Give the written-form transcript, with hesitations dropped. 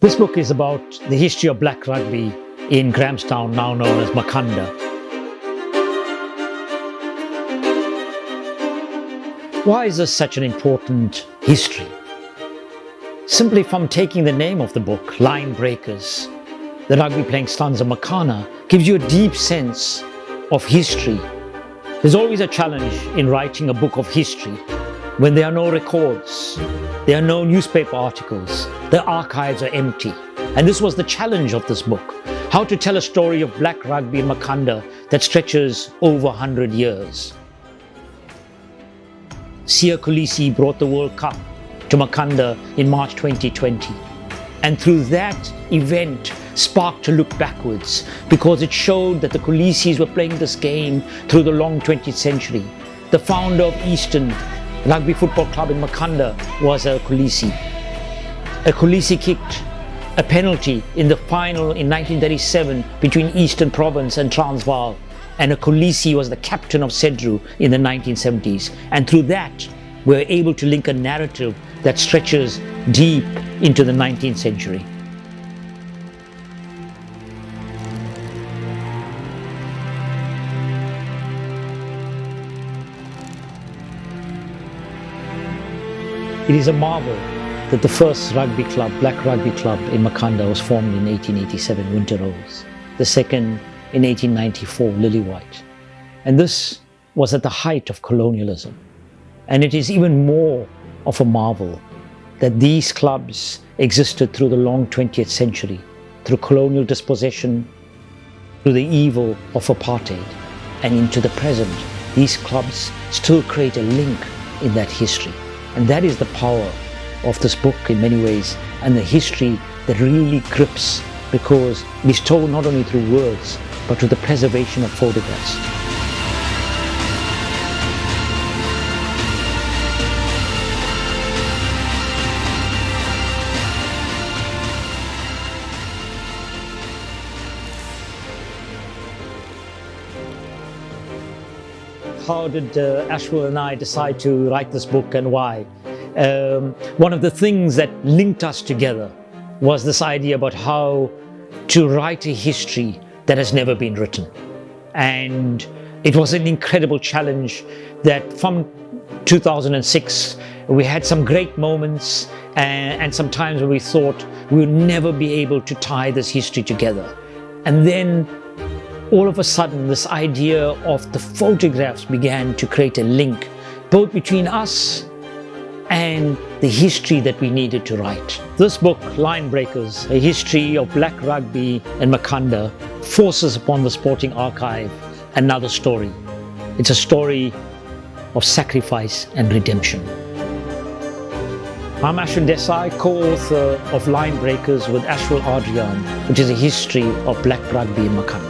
This book is about the history of black rugby in Grahamstown, now known as Makana. Why is this such an important history? Simply from taking the name of the book, Line Breakers, the rugby-playing sons of Makana, gives you a deep sense of history. There's always a challenge in writing a book of history when there are no records, there are no newspaper articles, the archives are empty. And this was the challenge of this book, how to tell a story of black rugby in Makana that stretches over 100 years. Siya Kolisi brought the World Cup to Makana in March 2020. And through that event sparked to look backwards because it showed that the Kolisis were playing this game through the long 20th century. The founder of Eastern Rugby Football Club in Makana was a Kolisi. A Kolisi kicked a penalty in the final in 1937 between Eastern Province and Transvaal, and a Kolisi was the captain of Cedru in the 1970s. And through that, we're able to link a narrative that stretches deep into the 19th century. It is a marvel that the first rugby club, black rugby club in Makana was formed in 1887, Winter Rose. The second in 1894, Lily White. And this was at the height of colonialism. And it is even more of a marvel that these clubs existed through the long 20th century, through colonial dispossession, through the evil of apartheid, and into the present. These clubs still create a link in that history. And that is the power of this book in many ways, and the history that really grips, because it is told not only through words, but through the preservation of photographs. How did Ashwell and I decide to write this book, and why? One of the things that linked us together was this idea about how to write a history that has never been written. And it was an incredible challenge that from 2006, we had some great moments and some times when we thought we would never be able to tie this history together. And then all of a sudden, this idea of the photographs began to create a link, both between us and the history that we needed to write. This book, Line Breakers, A History of Black Rugby in Makana, forces upon the sporting archive another story. It's a story of sacrifice and redemption. I'm Ashwin Desai, co-author of Line Breakers with Ashwell Adrian, which is a history of black rugby in Makana.